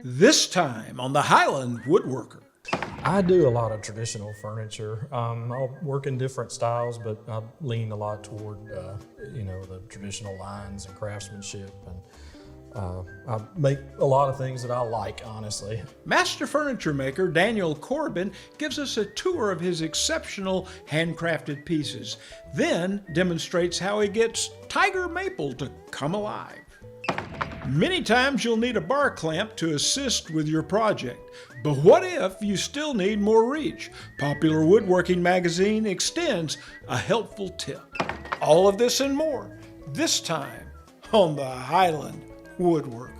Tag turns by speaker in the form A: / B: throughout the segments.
A: This time on the Highland Woodworker.
B: I do a lot of traditional furniture. I'll work in different styles, but I lean a lot toward, the traditional lines and craftsmanship. And I make a lot of things that I like, honestly.
A: Master furniture maker Daniel Corban gives us a tour of his exceptional handcrafted pieces, then demonstrates how he gets tiger maple to come alive. Many times you'll need a bar clamp to assist with your project, but what if you still need more reach? Popular Woodworking magazine extends a helpful tip. All of this and more, this time on the Highland Woodworker.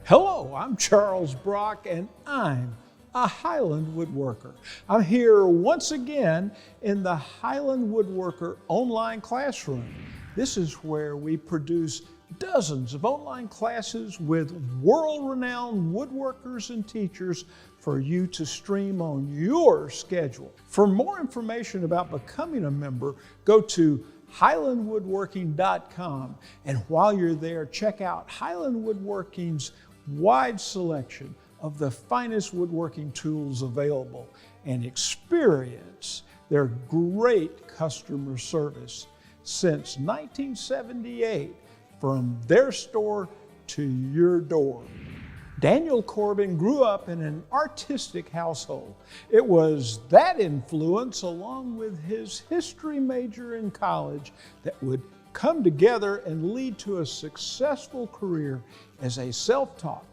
A: Hello, I'm Charles Brock and I'm a Highland Woodworker. I'm here once again in the Highland Woodworker online classroom. This is where we produce dozens of online classes with world-renowned woodworkers and teachers for you to stream on your schedule. For more information about becoming a member, go to highlandwoodworking.com, and while you're there, check out Highland Woodworking's wide selection of the finest woodworking tools available and experience their great customer service since 1978 from their store to your door. Daniel Corban grew up in an artistic household. It was that influence, along with his history major in college, that would come together and lead to a successful career as a self-taught,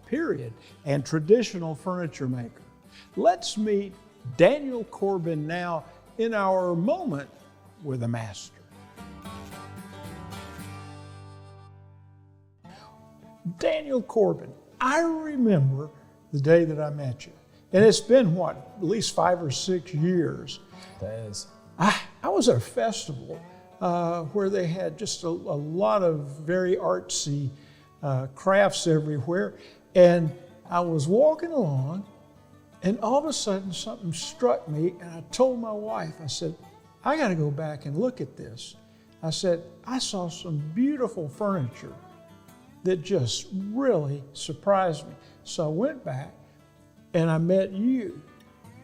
A: and traditional furniture maker. Let's meet Daniel Corban now in our moment with a master. Daniel Corban, I remember the day that I met you. And it's been, at least 5 or 6 years.
B: That is.
A: I was at a festival where they had just a lot of very artsy crafts everywhere. And I was walking along, and all of a sudden something struck me, and I told my wife, I said, I got to go back and look at this. I said, I saw some beautiful furniture that just really surprised me. So I went back and I met you,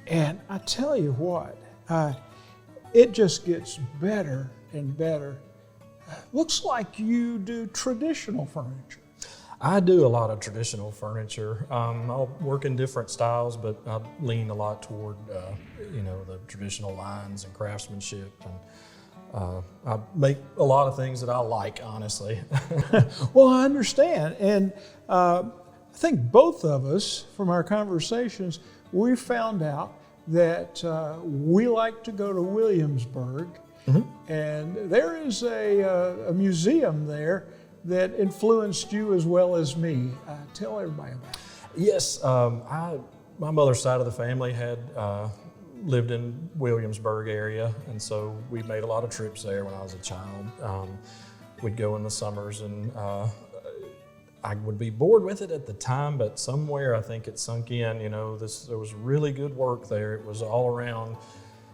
A: and I tell you what, it just gets better and better. Looks like you do traditional furniture.
B: I do a lot of traditional furniture. I'll work in different styles, but I lean a lot toward, the traditional lines and craftsmanship. And I make a lot of things that I like, honestly.
A: Well, I understand. And I think both of us, from our conversations, we found out that we like to go to Williamsburg. Mm-hmm. And there is a museum there that influenced you as well as me. Tell everybody about it.
B: Yes, my mother's side of the family had lived in Williamsburg area, and so we made a lot of trips there when I was a child. We'd go in the summers, and I would be bored with it at the time, but somewhere I think it sunk in, there was really good work there. It was all around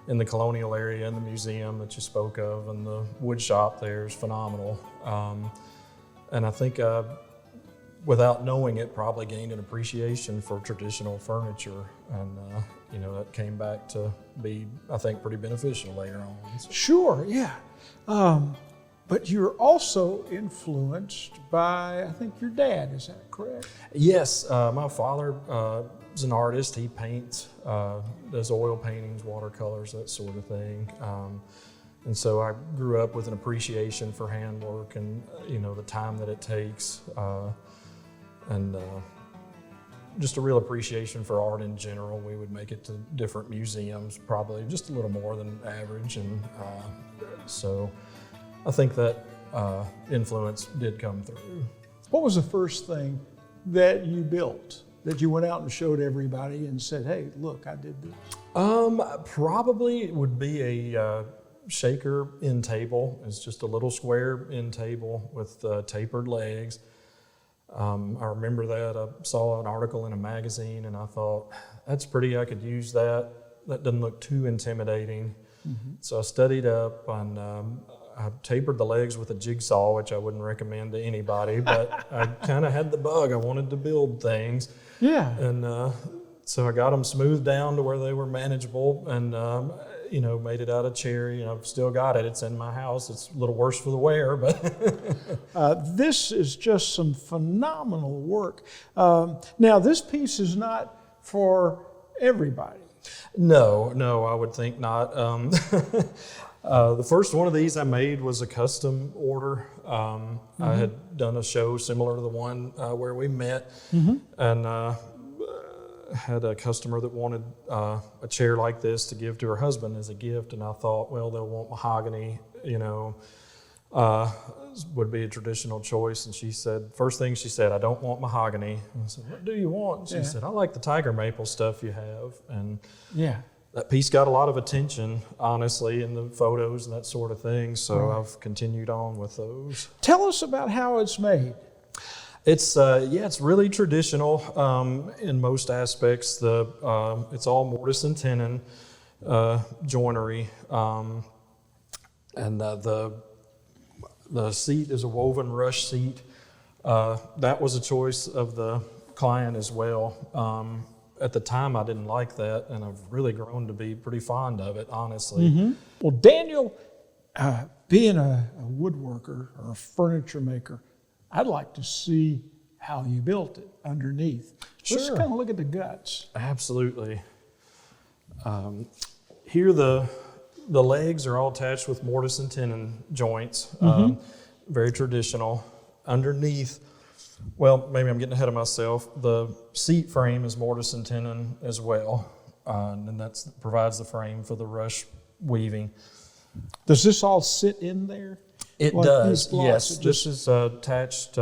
B: in the colonial area, in the museum that you spoke of, and the wood shop there is phenomenal. And I think without knowing it, probably gained an appreciation for traditional furniture. And, that came back to be, I think, pretty beneficial later on. So.
A: Sure, yeah. But you're also influenced by, I think, your dad, is that correct?
B: Yes, my father is an artist. He paints, does oil paintings, watercolors, that sort of thing. And so I grew up with an appreciation for handwork and, the time that it takes, and just a real appreciation for art in general. We would make it to different museums, probably just a little more than average. And so I think that influence did come through.
A: What was the first thing that you built, that you went out and showed everybody and said, hey, look, I did this?
B: Probably it would be a shaker end table. It's just a little square end table with tapered legs. I remember that. I saw an article in a magazine and I thought, that's pretty, I could use that. That doesn't look too intimidating. Mm-hmm. So I studied up and I tapered the legs with a jigsaw, which I wouldn't recommend to anybody, but I kind of had the bug. I wanted to build things.
A: Yeah.
B: And so I got them smoothed down to where they were manageable, and made it out of cherry. And I've still got it. It's in my house. It's a little worse for the wear, but
A: this is just some phenomenal work. Now, this piece is not for everybody.
B: No, I would think not. The first one of these I made was a custom order. I had done a show similar to the one where we met, and had a customer that wanted a chair like this to give to her husband as a gift, and I thought, well, they'll want mahogany, would be a traditional choice. And she said, first thing she said, I don't want mahogany. And I said, what do you want? And she said, I like the tiger maple stuff you have. And that piece got a lot of attention, honestly, in the photos and that sort of thing. So I've continued on with those.
A: Tell us about how it's made.
B: It's it's really traditional in most aspects. It's all mortise and tenon joinery, and the seat is a woven rush seat. That was a choice of the client as well. At the time, I didn't like that, and I've really grown to be pretty fond of it, honestly.
A: Well, Daniel, being a woodworker or a furniture maker, I'd like to see how you built it underneath. Let's kind of look at the guts.
B: Absolutely. Here the legs are all attached with mortise and tenon joints, very traditional. Underneath, well, maybe I'm getting ahead of myself, the seat frame is mortise and tenon as well, and that provides the frame for the rush weaving.
A: Does this all sit in there?
B: It does, yes. This is attached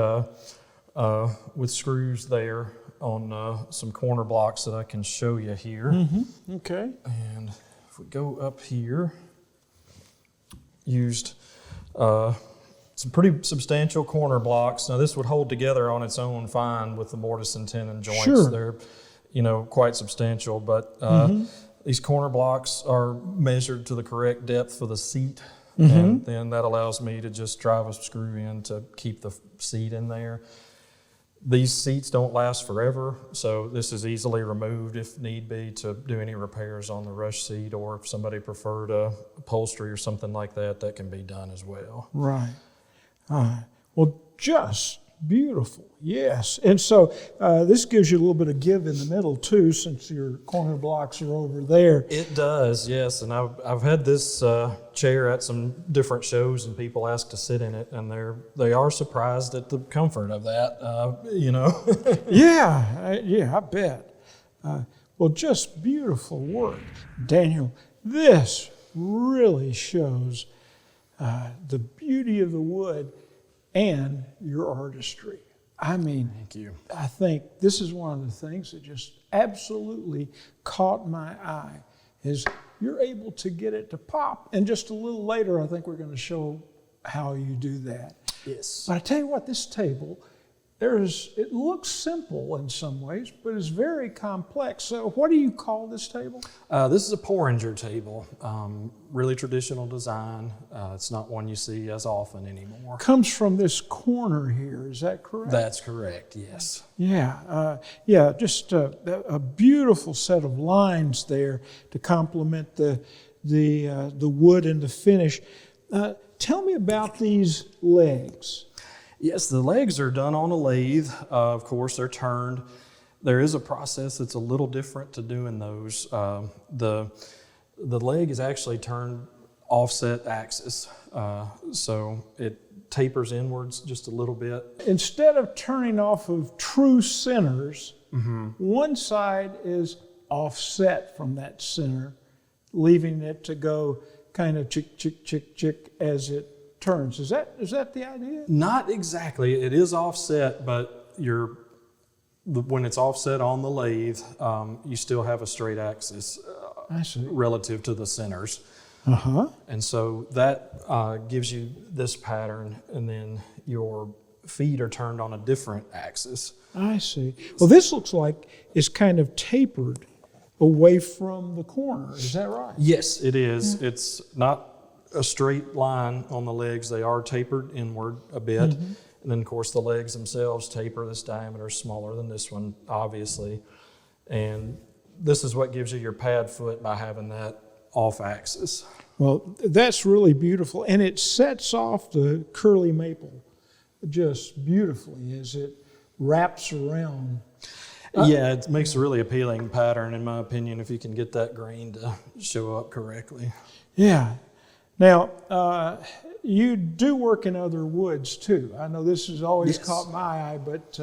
B: with screws there on some corner blocks that I can show you here.
A: Okay.
B: And if we go up here, used some pretty substantial corner blocks. Now this would hold together on its own fine with the mortise and tenon joints. They're, quite substantial, but these corner blocks are measured to the correct depth for the seat. And then that allows me to just drive a screw in to keep the seat in there. These seats don't last forever, so this is easily removed if need be to do any repairs on the rush seat, or if somebody preferred upholstery or something like that, that can be done as well.
A: Right. Well, just beautiful, yes. And so this gives you a little bit of give in the middle too, since your corner blocks are over there.
B: It does, yes. And I've had this chair at some different shows, and people ask to sit in it, and they are surprised at the comfort of that.
A: Yeah, I bet. Well, just beautiful work, Daniel. This really shows the beauty of the wood and your artistry. I mean,
B: thank you.
A: I think this is one of the things that just absolutely caught my eye, is you're able to get it to pop. And just a little later, I think we're going to show how you do that.
B: Yes.
A: But I tell you what, this table, it looks simple in some ways, but it's very complex. So what do you call this table?
B: This is a porringer table, really traditional design. It's not one you see as often anymore.
A: Comes from this corner here, is that correct?
B: That's correct, yes.
A: Yeah, just a beautiful set of lines there to complement the wood and the finish. Tell me about these legs.
B: Yes, the legs are done on a lathe. Of course, they're turned. There is a process that's a little different to doing those. The leg is actually turned offset axis, so it tapers inwards just a little bit.
A: Instead of turning off of true centers, one side is offset from that center, leaving it to go kind of chick, chick, chick, chick as it turns. Is that the idea?
B: Not exactly. It is offset, but when it's offset on the lathe, you still have a straight axis relative to the centers. And so that gives you this pattern, and then your feet are turned on a different axis.
A: I see. Well, this looks like it's kind of tapered away from the corner. Is that right?
B: Yes, it is. It's not a straight line on the legs. They are tapered inward a bit.
A: Mm-hmm.
B: And then, of course, the legs themselves taper. This diameter is smaller than this one, obviously. And this is what gives you your pad foot by having that off axis.
A: Well, that's really beautiful. And it sets off the curly maple just beautifully as it wraps around.
B: Yeah, it makes a really appealing pattern, in my opinion, if you can get that grain to show up correctly.
A: Yeah. Now, you do work in other woods too. I know this has always caught my eye, but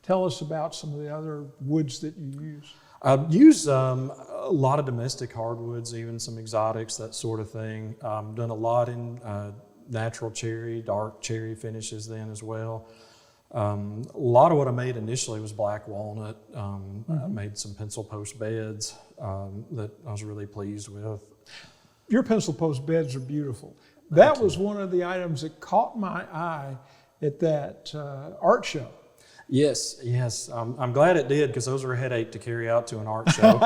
A: tell us about some of the other woods that you use.
B: I use a lot of domestic hardwoods, even some exotics, that sort of thing. Done a lot in natural cherry, dark cherry finishes then as well. A lot of what I made initially was black walnut. I made some pencil post beds that I was really pleased with.
A: Your pencil post beds are beautiful. That was one of the items that caught my eye at that art show.
B: Yes. I'm glad it did, because those are a headache to carry out to an art show.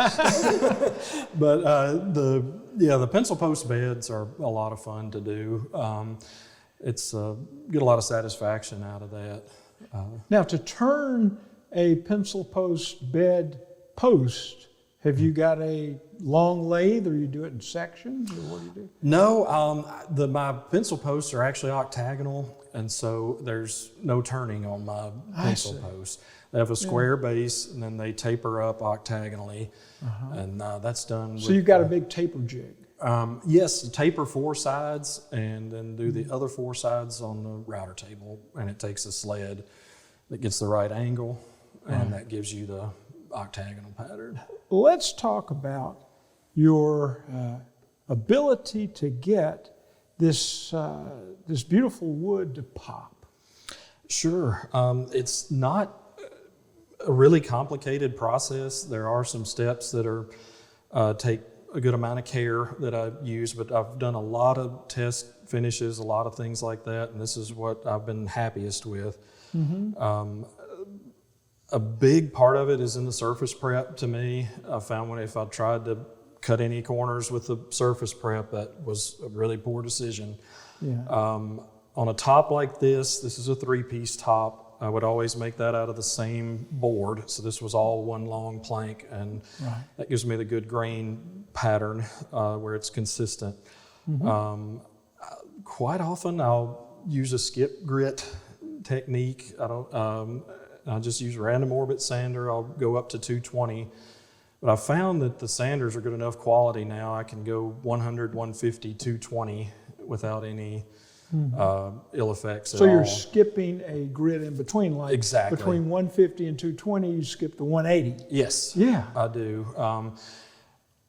B: But the pencil post beds are a lot of fun to do. It's get a lot of satisfaction out of that.
A: Now, to turn a pencil post bed post, have you got a long lathe, or you do it in sections, or what do you do?
B: No, my pencil posts are actually octagonal, and so there's no turning on my pencil posts. They have a square base, and then they taper up octagonally, and that's done.
A: So you've got a big taper jig.
B: Yes, taper 4 sides, and then do the other 4 sides on the router table, and it takes a sled that gets the right angle, and that gives you the octagonal pattern.
A: Let's talk about your ability to get this beautiful wood to pop.
B: Sure. It's not a really complicated process. There are some steps that are take a good amount of care that I use, but I've done a lot of test finishes, a lot of things like that, and this is what I've been happiest with. A big part of it is in the surface prep to me. I found if I tried to cut any corners with the surface prep, that was a really poor decision.
A: Yeah.
B: On a top like this is a 3-piece top. I would always make that out of the same board. So this was all one long plank, and that gives me the good grain pattern where it's consistent. Quite often I'll use a skip grit technique. I just use random orbit sander. I'll go up to 220. But I found that the sanders are good enough quality now. I can go 100, 150, 220 without any ill effects at all.
A: So you're skipping a grit in between, like
B: exactly.
A: Between 150 and 220, you skip the 180.
B: Yes,
A: yeah,
B: I do.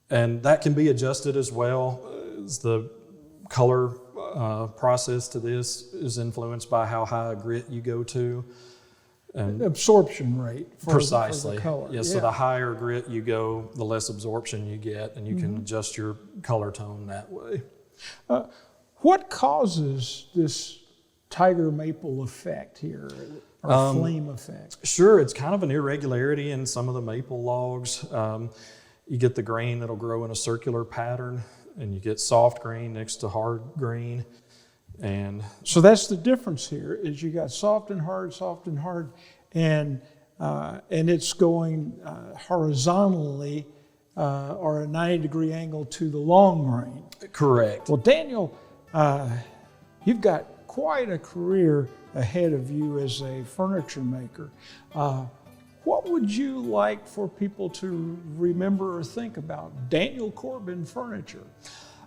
B: And that can be adjusted as well. As the color process to this is influenced by how high a grit you go to. And
A: absorption rate for
B: precisely.
A: The color.
B: Yes, so the higher grit you go, the less absorption you get, and you can adjust your color tone that way.
A: What causes this tiger maple effect here, or flame effect?
B: Sure, it's kind of an irregularity in some of the maple logs. You get the grain that'll grow in a circular pattern, and you get soft grain next to hard grain. And
A: so that's the difference here, is you got soft and hard, and it's going horizontally or a 90-degree angle to the long grain.
B: Correct.
A: Well, Daniel, you've got quite a career ahead of you as a furniture maker. What would you like for people to remember or think about Daniel Corban Furniture?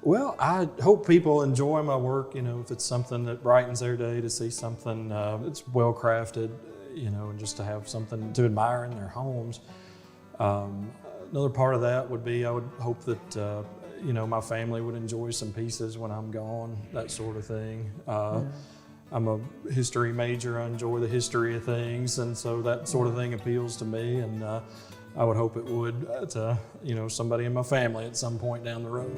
B: Well, I hope people enjoy my work, if it's something that brightens their day, to see something that's well crafted, and just to have something to admire in their homes. Another part of that would be, I would hope that, my family would enjoy some pieces when I'm gone, that sort of thing. I'm a history major. I enjoy the history of things, and so that sort of thing appeals to me, and I would hope it would to somebody in my family at some point down the road.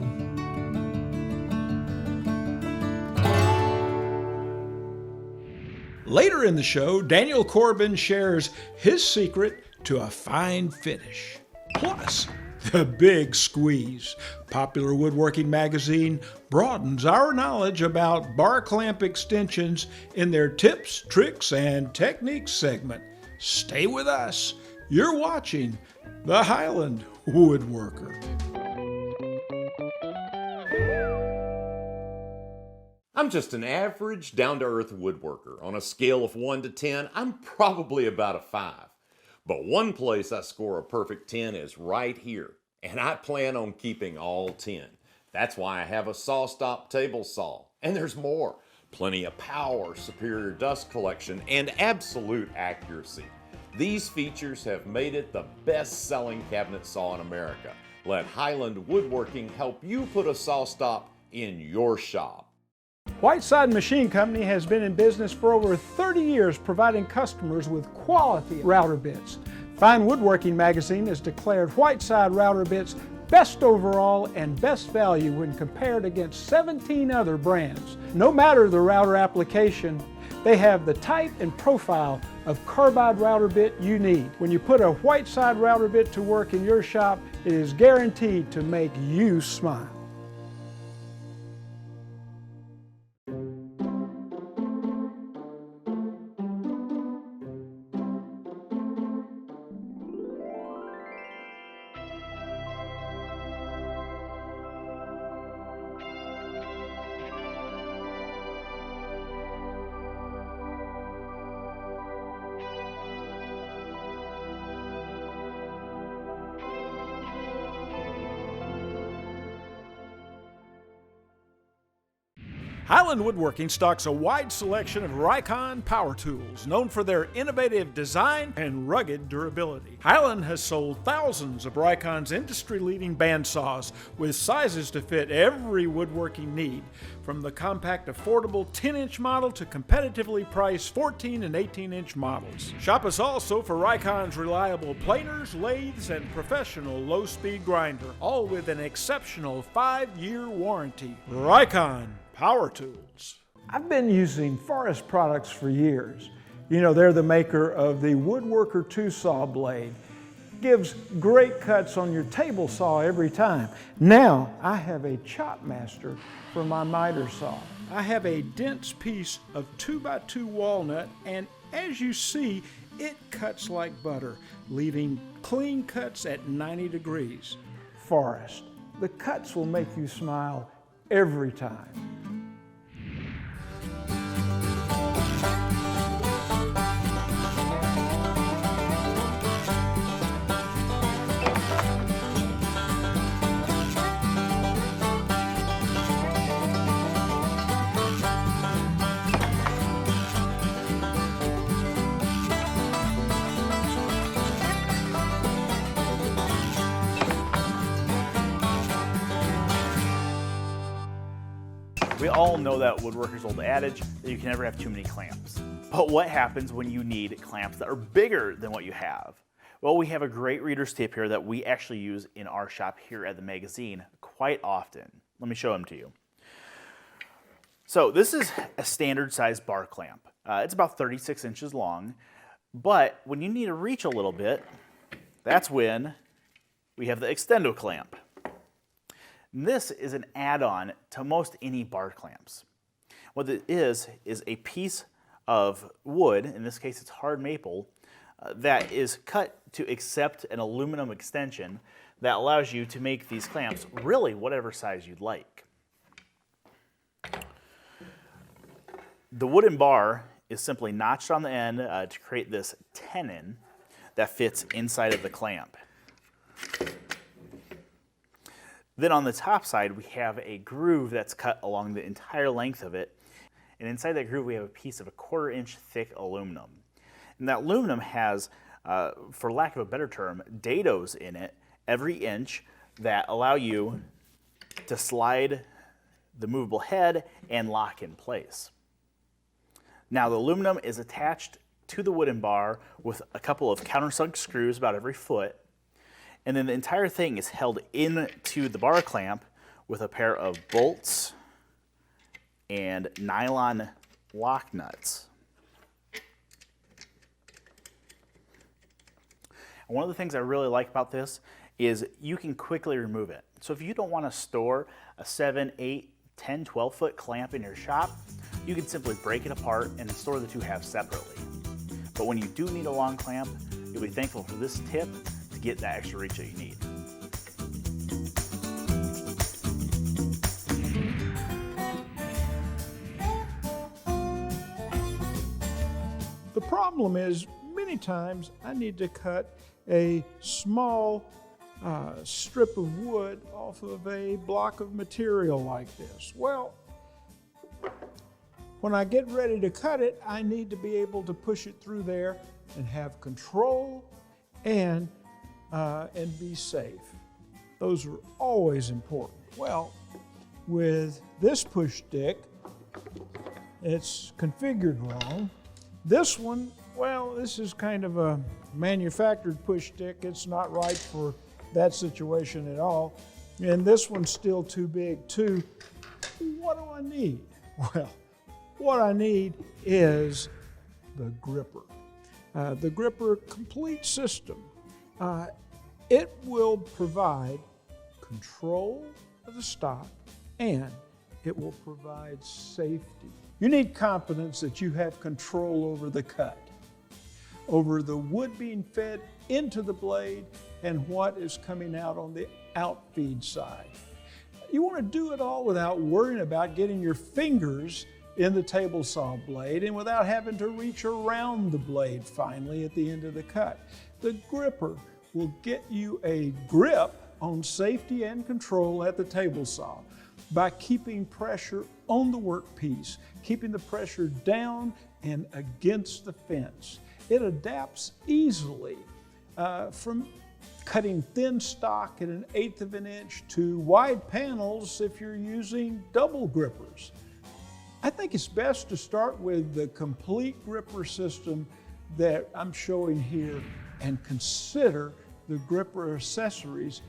A: Later in the show, Daniel Corban shares his secret to a fine finish. Plus, The Big Squeeze. Popular Woodworking magazine broadens our knowledge about bar clamp extensions in their tips, tricks, and techniques segment. Stay with us. You're watching the Highland Woodworker.
C: I'm just an average, down-to-earth woodworker. On a scale of 1 to 10, I'm probably about a 5. But one place I score a perfect 10 is right here, and I plan on keeping all 10. That's why I have a saw-stop table saw. And there's more. Plenty of power, superior dust collection, and absolute accuracy. These features have made it the best-selling cabinet saw in America. Let Highland Woodworking help you put a saw-stop in your shop.
A: Whiteside Machine Company has been in business for over 30 years providing customers with quality router bits. Fine Woodworking magazine has declared Whiteside router bits best overall and best value when compared against 17 other brands. No matter the router application, they have the type and profile of carbide router bit you need. When you put a Whiteside router bit to work in your shop, it is guaranteed to make you smile. Highland Woodworking stocks a wide selection of Ricon power tools, known for their innovative design and rugged durability. Highland has sold thousands of Ricon's industry-leading bandsaws with sizes to fit every woodworking need, from the compact affordable 10-inch model to competitively priced 14 and 18-inch models. Shop us also for Ricon's reliable planers, lathes, and professional low-speed grinder, all with an exceptional 5-year warranty. Ricon Power Tools. I've been using Forest products for years. You know, they're the maker of the Woodworker 2 saw blade. Gives great cuts on your table saw every time. Now I have a chop master for my miter saw. I have a dense piece of 2x2 walnut, and as you see, it cuts like butter, leaving clean cuts at 90 degrees. Forest. The cuts will make you smile every time.
D: We all know that woodworkers' old adage that you can never have too many clamps. But what happens when you need clamps that are bigger than what you have? Well, we have a great reader's tip here that we actually use in our shop here at the magazine quite often. Let me show them to you. So this is a standard size bar clamp. It's about 36 inches long, but when you need to reach a little bit, that's when we have the extendo clamp. This is an add-on to most any bar clamps. What it is a piece of wood, in this case it's hard maple, that is cut to accept an aluminum extension that allows you to make these clamps really whatever size you'd like. The wooden bar is simply notched on the end to create this tenon that fits inside of the clamp. Then on the top side, we have a groove that's cut along the entire length of it. And inside that groove, we have a piece of 1/4 inch thick aluminum. And that aluminum has, for lack of a better term, dados in it every inch that allow you to slide the movable head and lock in place. Now the aluminum is attached to the wooden bar with a couple of countersunk screws about every foot. And then the entire thing is held into the bar clamp with a pair of bolts and nylon lock nuts. And one of the things I really like about this is you can quickly remove it. So if you don't want to store a 7, 8, 10, 12 foot clamp in your shop, you can simply break it apart and store the two halves separately. But when you do need a long clamp, you'll be thankful for this tip to get that extra reach that you need.
A: The problem is, many times I need to cut a small strip of wood off of a block of material like this. Well, when I get ready to cut it, I need to be able to push it through there and have control and be safe. Those are always important. Well, with this push stick, it's configured wrong. This one, well, this is kind of a manufactured push stick. It's not right for that situation at all. And this one's still too big too. What do I need? Well, what I need is the gripper. The gripper complete system. It will provide control of the stock and it will provide safety. You need confidence that you have control over the cut, over the wood being fed into the blade and what is coming out on the outfeed side. You want to do it all without worrying about getting your fingers in the table saw blade and without having to reach around the blade finally at the end of the cut. The gripper will get you a grip on safety and control at the table saw by keeping pressure on the workpiece, keeping the pressure down and against the fence. It adapts easily from cutting thin stock at 1/8 of an inch to wide panels if you're using double grippers. I think it's best to start with the complete gripper system that I'm showing here and consider the gripper accessories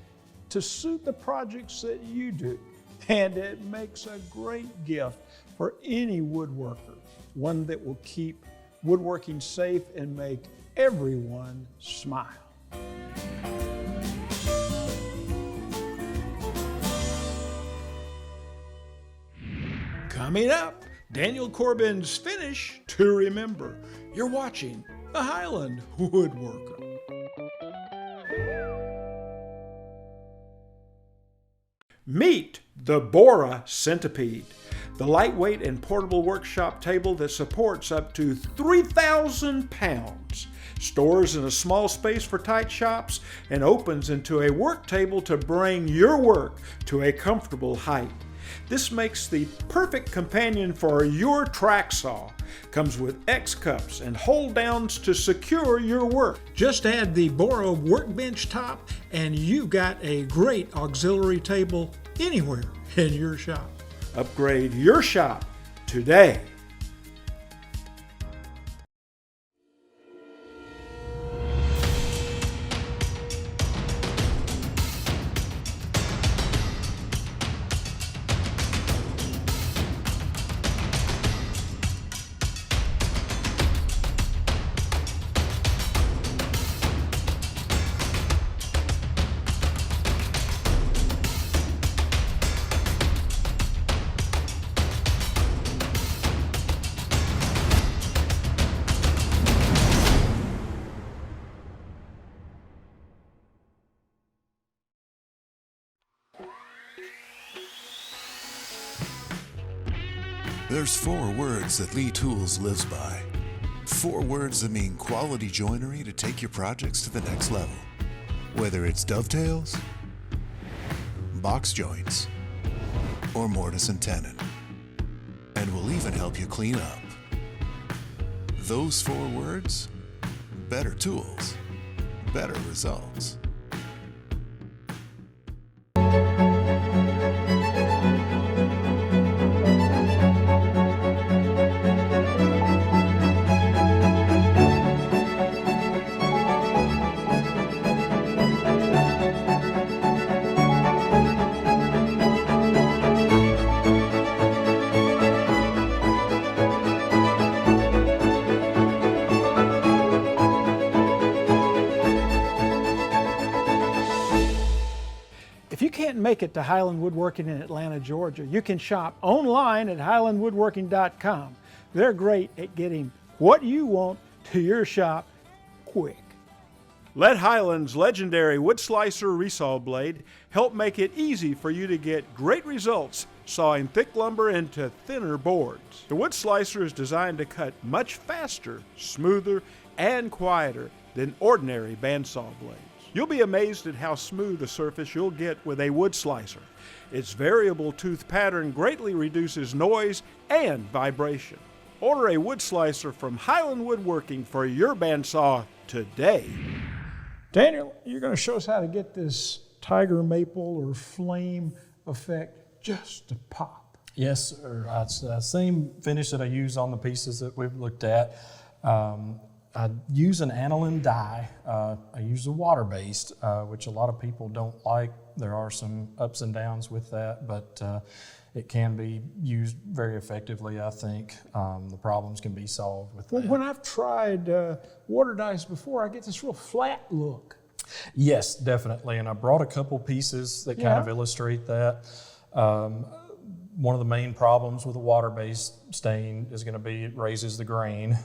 A: to suit the projects that you do. And it makes a great gift for any woodworker, one that will keep woodworking safe and make everyone smile. Coming up, Daniel Corban's finish to remember. You're watching the Highland Woodworker. Meet the Bora Centipede, the lightweight and portable workshop table that supports up to 3,000 pounds, stores in a small space for tight shops, and opens into a work table to bring your work to a comfortable height. This makes the perfect companion for your track saw. Comes with X cups and hold downs to secure your work. Just add the Bora workbench top and you've got a great auxiliary table anywhere in your shop. Upgrade your shop today.
E: There's 4 words that Lee Tools lives by. 4 words that mean quality joinery to take your projects to the next level. Whether it's dovetails, box joints, or mortise and tenon. And we'll even help you clean up. Those 4 words, better tools, better results.
A: make it to Highland Woodworking in Atlanta, Georgia, you can shop online at highlandwoodworking.com. They're great at getting what you want to your shop quick. Let Highland's legendary wood slicer resaw blade help make it easy for you to get great results sawing thick lumber into thinner boards. The wood slicer is designed to cut much faster, smoother, and quieter than ordinary bandsaw blades. You'll be amazed at how smooth a surface you'll get with a wood slicer. Its variable tooth pattern greatly reduces noise and vibration. Order a wood slicer from Highland Woodworking for your bandsaw today. Daniel, you're going to show us how to get this tiger maple or flame effect just to pop.
B: Yes, sir. It's the same finish that I use on the pieces that we've looked at. I use an aniline dye. I use a water-based, which a lot of people don't like. There are some ups and downs with that, but it can be used very effectively, I think. The problems can be solved with that.
A: When I've tried water dyes before, I get this real flat look.
B: Yes, definitely. And I brought a couple pieces that kind of illustrate that. One of the main problems with a water-based stain is going to be it raises the grain.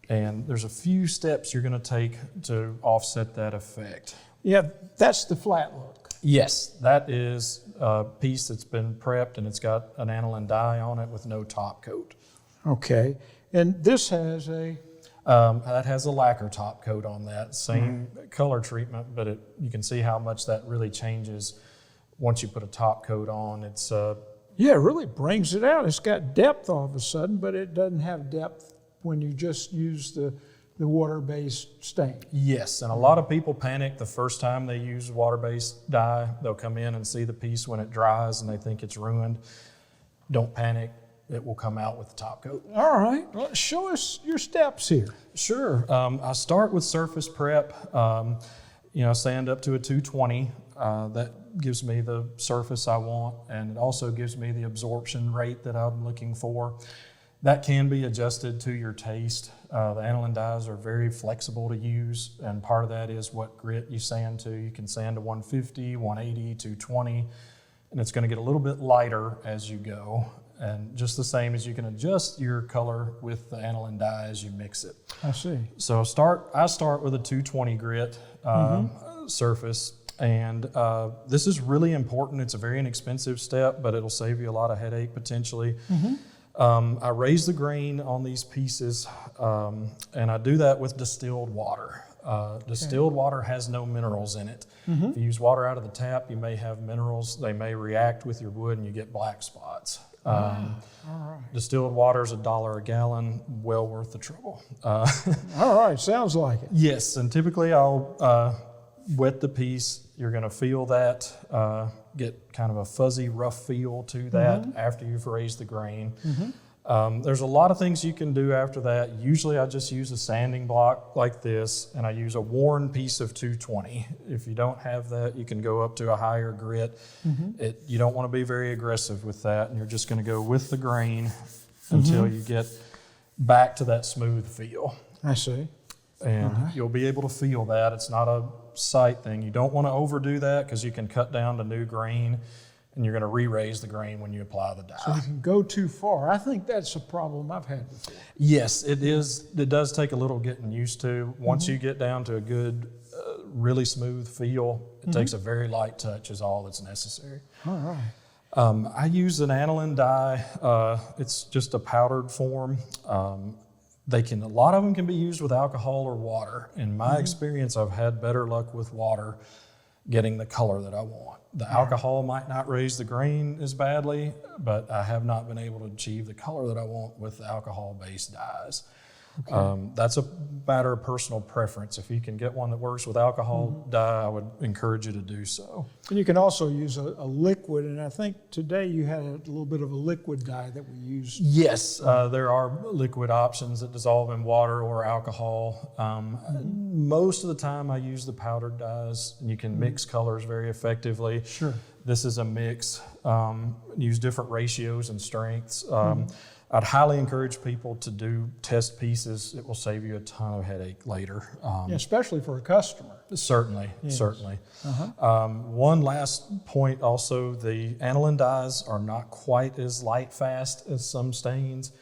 B: And there's a few steps you're going to take to offset that effect.
A: Yeah, that's the flat look.
B: Yes, that is a piece that's been prepped and it's got an aniline dye on it with no top coat.
A: Okay, and this has a...
B: that has a lacquer top coat on that, same color treatment, but you can see how much that really changes once you put a top coat on. It's
A: yeah, it really brings it out. It's got depth all of a sudden, but it doesn't have depth when you just use the water-based stain.
B: Yes, and a lot of people panic the first time they use water-based dye. They'll come in and see the piece when it dries and they think it's ruined. Don't panic. It will come out with the top coat.
A: All right, well, show us your steps here.
B: Sure. I start with surface prep. Sand up to a 220. That gives me the surface I want, and it also gives me the absorption rate that I'm looking for. That can be adjusted to your taste. The aniline dyes are very flexible to use, and part of that is what grit you sand to. You can sand to 150, 180, 220, and it's going to get a little bit lighter as you go. And just the same as you can adjust your color with the aniline dye as you mix it.
A: I see.
B: So I start with a 220 grit surface, and this is really important. It's a very inexpensive step, but it'll save you a lot of headache potentially. I raise the grain on these pieces, and I do that with distilled water. Distilled water has no minerals in it. If you use water out of the tap, you may have minerals. They may react with your wood and you get black spots.
A: All right.
B: Distilled water is $1 a gallon, well worth the trouble.
A: All right, sounds like it.
B: Yes, and typically I'll wet the piece. You're going to feel that, get kind of a fuzzy, rough feel to that after you've raised the grain. There's a lot of things you can do after that. Usually I just use a sanding block like this, and I use a worn piece of 220. If you don't have that, you can go up to a higher grit. You don't want to be very aggressive with that, and you're just going to go with the grain until you get back to that smooth feel.
A: I see.
B: And you'll be able to feel that. It's not a sight thing. You don't want to overdo that because you can cut down to new grain, and you're going to re-raise the grain when you apply the dye.
A: So you can go too far. I think that's a problem I've had before.
B: Yes, it is. It does take a little getting used to. Once you get down to a good, really smooth feel, it takes a very light touch is all that's necessary.
A: All right.
B: I use an aniline dye. It's just a powdered form. A lot of them can be used with alcohol or water. In my experience, I've had better luck with water getting the color that I want. The alcohol might not raise the grain as badly, but I have not been able to achieve the color that I want with the alcohol-based dyes. That's a matter of personal preference. If you can get one that works with alcohol dye, I would encourage you to do so.
A: And you can also use a liquid, and I think today you had a little bit of a liquid dye that we used.
B: Yes, there are liquid options that dissolve in water or alcohol. Most of the time I use the powdered dyes, and you can mix colors very effectively. Sure. This is a mix. Use different ratios and strengths. I'd highly encourage people to do test pieces. It will save you a ton of headache later.
A: Yeah, especially for a customer.
B: Certainly,
A: Yes.
B: certainly. One last point also, the aniline dyes are not quite as light fast as some stains.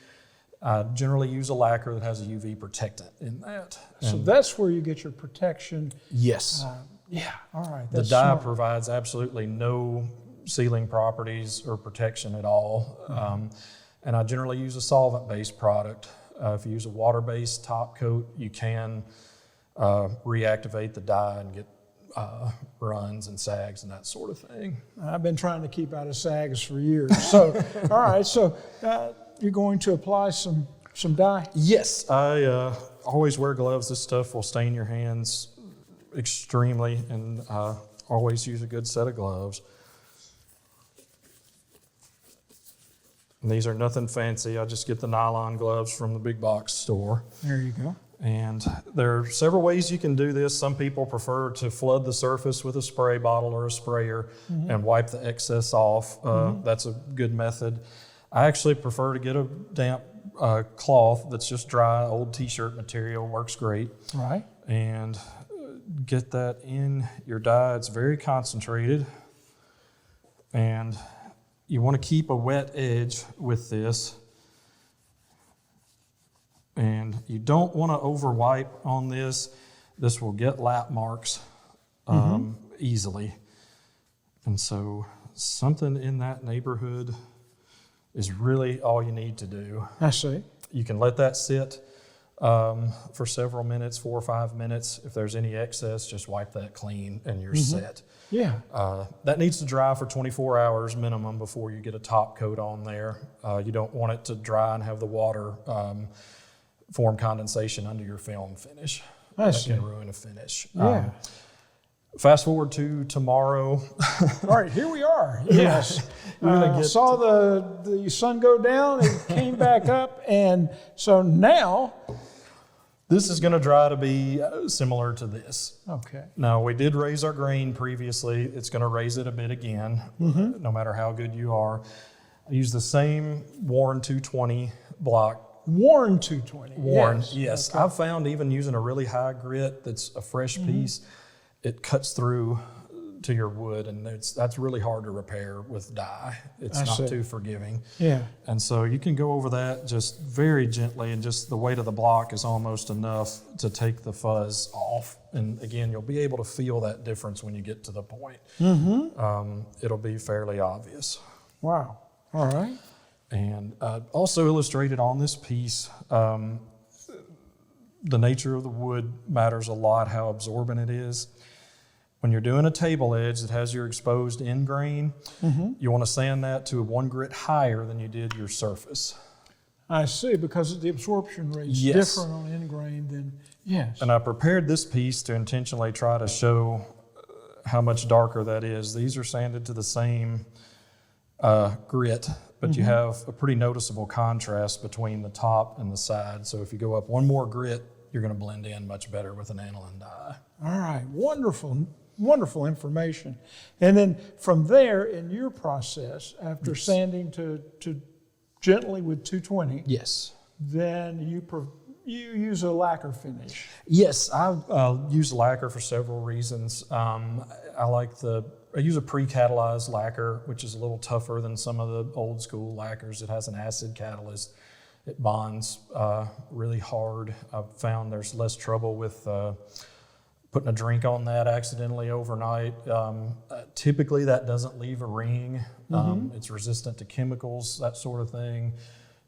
B: I generally use a lacquer that has a UV protectant in that.
A: So that's where you get your protection.
B: Yes.
A: Yeah, all right.
B: The
A: That's
B: dye
A: smart.
B: provides absolutely no sealing properties or protection at all. And I generally use a solvent-based product. If you use a water-based top coat, you can reactivate the dye and get runs and sags and that sort of thing.
A: I've been trying to keep out of sags for years. So, all right, so you're going to apply some dye?
B: Yes, I always wear gloves. This stuff will stain your hands extremely, and always use a good set of gloves. And these are nothing fancy. I just get the nylon gloves from the big box store.
A: There you go.
B: And there are several ways you can do this. Some people prefer to flood the surface with a spray bottle or a sprayer and wipe the excess off. That's a good method. I actually prefer to get a damp cloth that's just dry, old t-shirt material, works great.
A: Right.
B: And get that in your dye. It's very concentrated. And you want to keep a wet edge with this. And you don't want to over wipe on this. This will get lap marks easily. And so something in that neighborhood is really all you need to do.
A: I see.
B: You can let that sit for several minutes, 4 or 5 minutes. If there's any excess, just wipe that clean and you're set.
A: Yeah.
B: That needs to dry for 24 hours minimum before you get a top coat on there. You don't want it to dry and have the water form condensation under your film finish. That can ruin a finish.
A: Yeah.
B: Fast forward to tomorrow.
A: All right, here we are. Yes. Saw the sun go down, it came back up, and so now.
B: This is going to dry to be similar to this.
A: Okay.
B: Now, we did raise our grain previously. It's going to raise it a bit again, no matter how good you are. I use the same Warren 220 block.
A: Warren 220.
B: Warren, yes. Okay. I've found even using a really high grit that's a fresh piece, it cuts through to your wood, and that's really hard to repair with dye. It's not too forgiving.
A: Yeah.
B: And so you can go over that just very gently, and just the weight of the block is almost enough to take the fuzz off. And again, you'll be able to feel that difference when you get to the point. It'll be fairly obvious.
A: Wow. All right.
B: And also illustrated on this piece, the nature of the wood matters a lot, how absorbent it is. When you're doing a table edge that has your exposed end grain, you want to sand that to 1 grit higher than you did your surface.
A: I see, because the absorption rate is different on end grain than,
B: And I prepared this piece to intentionally try to show how much darker that is. These are sanded to the same grit, but you have a pretty noticeable contrast between the top and the side. So if you go up 1 more grit, you're going to blend in much better with an aniline dye.
A: All right, wonderful. Wonderful information. And then from there, in your process, after sanding to gently with 220,
B: yes,
A: then you use a lacquer finish.
B: Yes, I've used lacquer for several reasons. I use a pre-catalyzed lacquer, which is a little tougher than some of the old school lacquers. It has an acid catalyst. It bonds really hard. I've found there's less trouble with putting a drink on that accidentally overnight. Typically that doesn't leave a ring. It's resistant to chemicals, that sort of thing,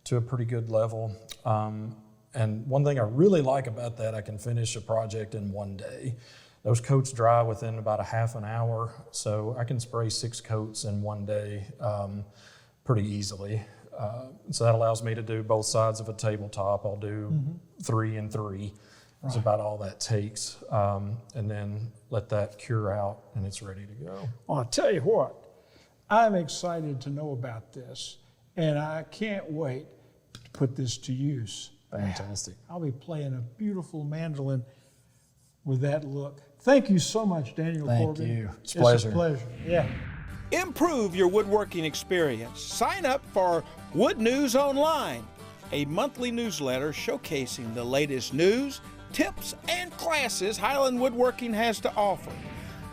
B: to a pretty good level. And one thing I really like about that, I can finish a project in 1 day. Those coats dry within about a half an hour, so I can spray 6 coats in 1 day pretty easily. So that allows me to do both sides of a tabletop. I'll do 3 and 3. That's about all that takes. And then let that cure out and it's ready to go.
A: Well, I'll tell you what, I'm excited to know about this, and I can't wait to put this to use.
B: Fantastic.
A: I'll be playing a beautiful mandolin with that look. Thank you so much, Daniel Corban.
B: Thank you. It's a pleasure.
A: It's a pleasure, yeah.
F: Improve your woodworking experience. Sign up for Wood News Online. a monthly newsletter showcasing the latest news, tips, and classes Highland Woodworking has to offer.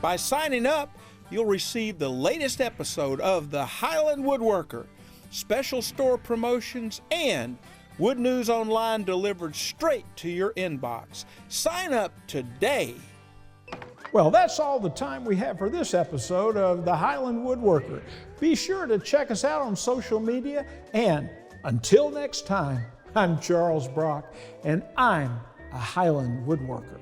F: By signing up, you'll receive the latest episode of the Highland Woodworker, special store promotions, and Wood News Online delivered straight to your inbox. Sign up today.
A: Well, that's all the time we have for this episode of the Highland Woodworker. Be sure to check us out on social media, and until next time, I'm Charles Brock, and I'm a Highland Woodworker.